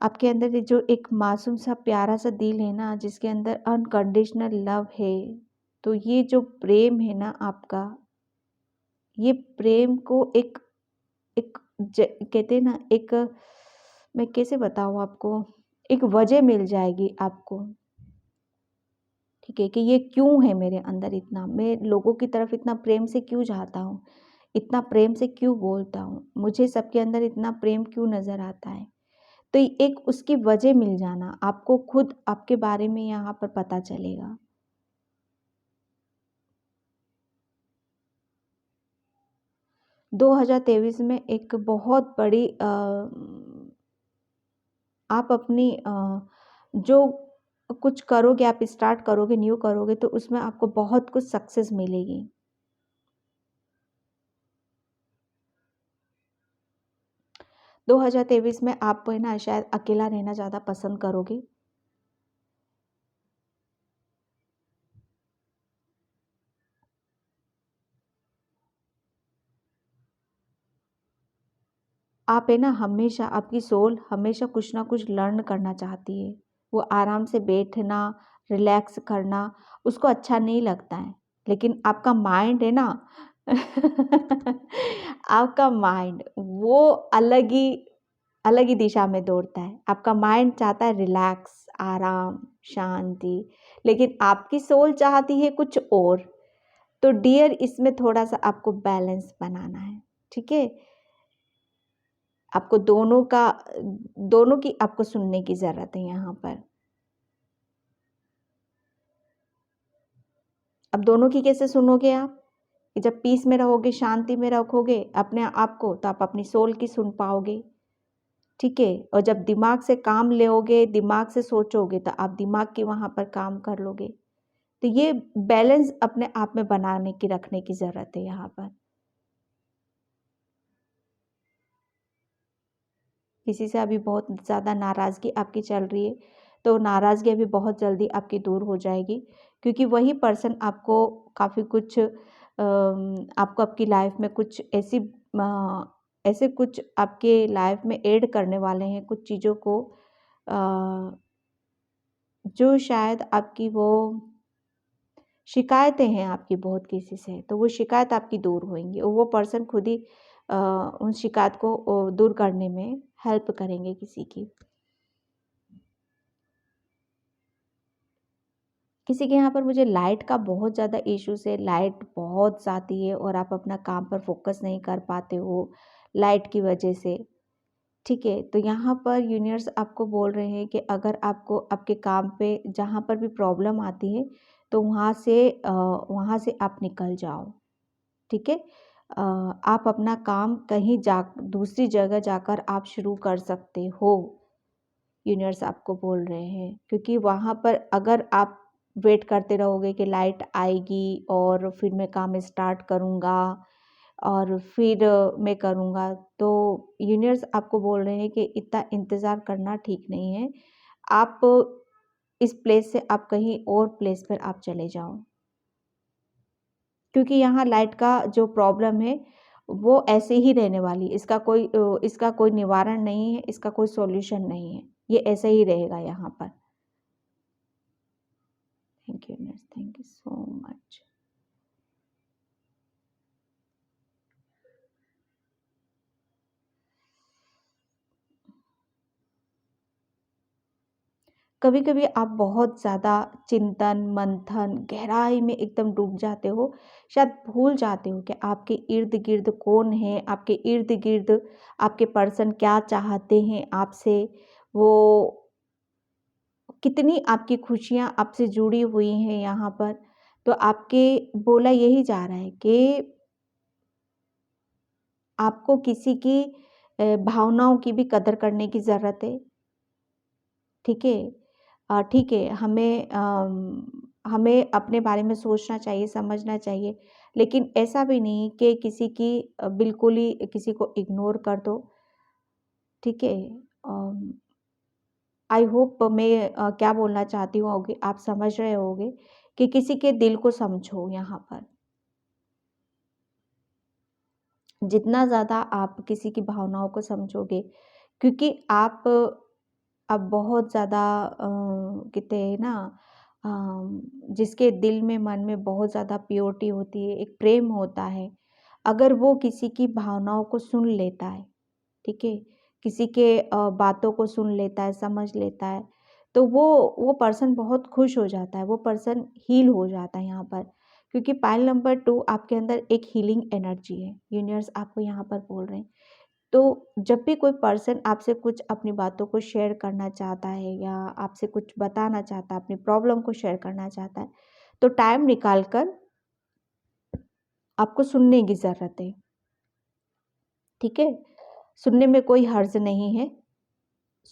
A: आपके अंदर जो एक मासूम सा प्यारा सा दिल है ना, जिसके अंदर अनकंडीशनल लव है, तो ये जो प्रेम है ना आपका, ये प्रेम को एक एक कहते हैं ना, एक मैं कैसे बताऊँ आपको, एक वजह मिल जाएगी आपको। ठीक है, कि ये क्यों है मेरे अंदर इतना, मैं लोगों की तरफ इतना प्रेम से क्यों जाता हूँ, इतना प्रेम से क्यों बोलता हूँ, मुझे सबके अंदर इतना प्रेम क्यों नज़र आता है। तो एक उसकी वजह मिल जाना आपको, खुद आपके बारे में यहाँ पर पता चलेगा। दो 2023 में एक बहुत बड़ी आप अपनी जो कुछ करोगे, आप स्टार्ट करोगे, न्यू करोगे, तो उसमें आपको बहुत कुछ सक्सेस मिलेगी। 2023 में आप है ना शायद अकेला रहना ज़्यादा पसंद करोगे। आप है ना हमेशा, आपकी सोल हमेशा कुछ ना कुछ लर्न करना चाहती है। वो आराम से बैठना, रिलैक्स करना उसको अच्छा नहीं लगता है। लेकिन आपका माइंड है ना आपका माइंड वो अलग ही दिशा में दौड़ता है। आपका माइंड चाहता है रिलैक्स, आराम, शांति, लेकिन आपकी सोल चाहती है कुछ और। तो डियर, इसमें थोड़ा-सा आपको बैलेंस बनाना है, ठीक है? आपको दोनों की आपको सुनने की ज़रूरत है यहाँ पर। अब दोनों की कैसे सुनोगे आप? कि जब पीस में रहोगे, शांति में रखोगे अपने आप को, तो आप अपनी सोल की सुन पाओगे, ठीक है? और जब दिमाग से काम लोगे, दिमाग से सोचोगे, तो आप दिमाग की वहाँ पर काम कर लोगे। तो ये बैलेंस अपने आप में बनाने की, रखने की ज़रूरत है यहाँ पर। किसी से अभी बहुत ज़्यादा नाराज़गी आपकी चल रही है, तो नाराज़गी अभी बहुत जल्दी आपकी दूर हो जाएगी, क्योंकि वही पर्सन आपको काफ़ी कुछ आपको आपकी लाइफ में कुछ ऐसे कुछ आपके लाइफ में ऐड करने वाले हैं, कुछ चीज़ों को अ, जो शायद आपकी वो शिकायतें हैं आपकी बहुत किसी से, तो वो शिकायत आपकी दूर होंगी और वो पर्सन खुद ही उन शिकायत को दूर करने में हेल्प करेंगे किसी की। किसी के यहाँ पर मुझे लाइट का बहुत ज़्यादा इश्यूज़ है, लाइट बहुत जाती है और आप अपना काम पर फ़ोकस नहीं कर पाते हो लाइट की वजह से, ठीक है? तो यहाँ पर यूनिवर्स आपको बोल रहे हैं कि अगर आपको आपके काम पे जहाँ पर भी प्रॉब्लम आती है, तो वहाँ से आप निकल जाओ, ठीक है? आप अपना काम कहीं जा दूसरी जगह जाकर आप शुरू कर सकते हो, यूनिवर्स आपको बोल रहे हैं, क्योंकि वहाँ पर अगर आप वेट करते रहोगे कि लाइट आएगी और फिर मैं काम स्टार्ट करूँगा और फिर मैं करूँगा, तो यूनिवर्स आपको बोल रहे हैं कि इतना इंतज़ार करना ठीक नहीं है। आप इस प्लेस से आप कहीं और प्लेस पर आप चले जाओ। क्योंकि यहाँ लाइट का जो प्रॉब्लम है, वो ऐसे ही रहने वाली है। इसका कोई निवारण नहीं है, इसका कोई सॉल्यूशन नहीं है। ये ऐसे ही रहेगा यहाँ पर। Thank you universe, thank you so much. कभी-कभी आप बहुत ज़्यादा चिंतन, मंथन, गहराई में एकदम डूब जाते हो। शायद भूल जाते हो कि आपके इर्द-गिर्द कौन है, आपके इर्द-गिर्द आपके पर्सन क्या चाहते हैं आपसे, वो कितनी आपकी खुशियाँ आपसे जुड़ी हुई हैं यहाँ पर। तो आपके बोला यही जा रहा है कि आपको किसी की भावनाओं की भी कदर करने की ज़रूरत है, ठीक है? ठीक है, हमें अपने बारे में सोचना चाहिए, समझना चाहिए, लेकिन ऐसा भी नहीं कि किसी की बिल्कुल ही किसी को इग्नोर कर दो, ठीक है? आई होप मैं क्या बोलना चाहती हूँ होगे आप समझ रहे होंगे कि किसी के दिल को समझो यहाँ पर। जितना ज़्यादा आप किसी की भावनाओं को समझोगे, क्योंकि आप अब बहुत ज़्यादा कहते हैं ना, जिसके दिल में मन में बहुत ज़्यादा प्योरिटी होती है, एक प्रेम होता है, अगर वो किसी की भावनाओं को सुन लेता है, ठीक है, किसी के बातों को सुन लेता है, समझ लेता है, तो वो पर्सन बहुत खुश हो जाता है, वो पर्सन हील हो जाता है यहाँ पर। क्योंकि पाइल नंबर 2 आपके अंदर एक हीलिंग एनर्जी है, यूनिवर्स आपको यहाँ पर बोल रहे हैं। तो जब भी कोई पर्सन आपसे कुछ अपनी बातों को शेयर करना चाहता है या आपसे कुछ बताना चाहता है, अपनी प्रॉब्लम को शेयर करना चाहता है, तो टाइम निकाल कर आपको सुनने की ज़रूरत है, ठीक है? सुनने में कोई हर्ज नहीं है,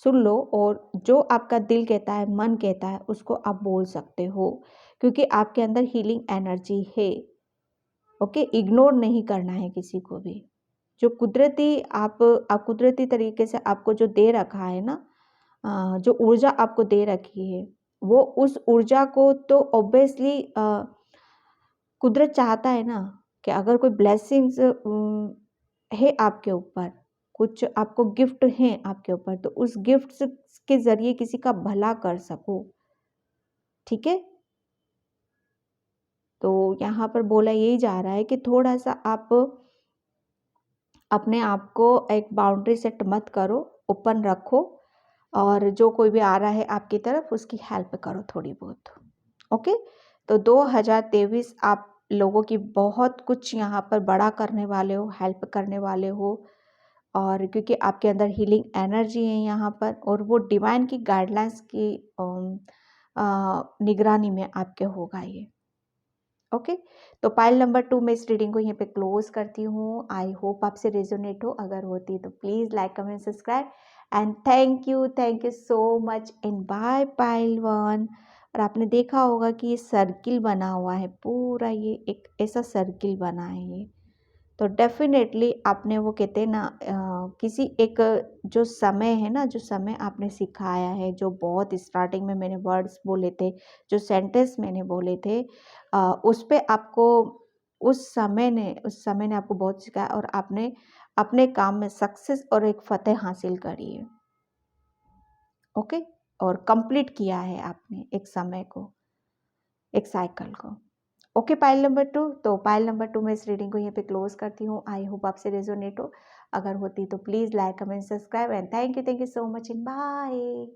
A: सुन लो और जो आपका दिल कहता है, मन कहता है, उसको आप बोल सकते हो, क्योंकि आपके अंदर हीलिंग एनर्जी है, ओके? इग्नोर नहीं करना है किसी को भी। जो कुदरती आप कुदरती तरीके से आपको जो दे रखा है ना, जो ऊर्जा आपको दे रखी है, वो उस ऊर्जा को तो ऑब्वियसली कुदरत चाहता है ना कि अगर कोई ब्लेसिंग्स है आपके ऊपर, कुछ आपको गिफ्ट हैं आपके ऊपर, तो उस गिफ्ट्स के ज़रिए किसी का भला कर सको, ठीक है? तो यहाँ पर बोला यही जा रहा है कि थोड़ा-सा आप अपने आप को एक बाउंड्री सेट मत करो, ओपन रखो और जो कोई भी आ रहा है आपकी तरफ उसकी हेल्प करो थोड़ी बहुत, ओके? तो 2023 आप लोगों की बहुत कुछ यहाँ पर बड़ा करने वाले हो, हेल्प करने वाले हो, और क्योंकि आपके अंदर हीलिंग एनर्जी है यहाँ पर और वो डिवाइन की गाइडलाइंस की निगरानी में आपके होगा ये, ओके? तो पाइल नंबर 2 मैं इस रीडिंग को यहीं पे क्लोज करती हूँ। आई होप आपसे रेजोनेट हो, अगर होती तो please like comment subscribe and thank you so much and bye pile 1। और आपने देखा होगा कि ये सर्किल बना हुआ है पूरा, ये एक ऐसा सर्किल बना है ये, तो डेफ़िनेटली आपने वो कहते हैं ना किसी एक जो समय है ना, जो समय आपने सिखाया है, जो बहुत स्टार्टिंग में मैंने वर्ड्स बोले थे, जो सेंटेंस मैंने बोले थे, उस पे आपको उस समय ने आपको बहुत सिखाया और आपने अपने काम में सक्सेस और एक फ़तेह हासिल करी है, ओके? और कंप्लीट किया है आपने एक समय को, एक साइकिल को। ओके पाइल नंबर 2, तो पाइल नंबर 2 मैं इस रीडिंग को यहीं पे क्लोज करती हूँ। आई होप आपसे रेजोनेट हो, अगर होती तो please like comment subscribe and thank you so much and bye.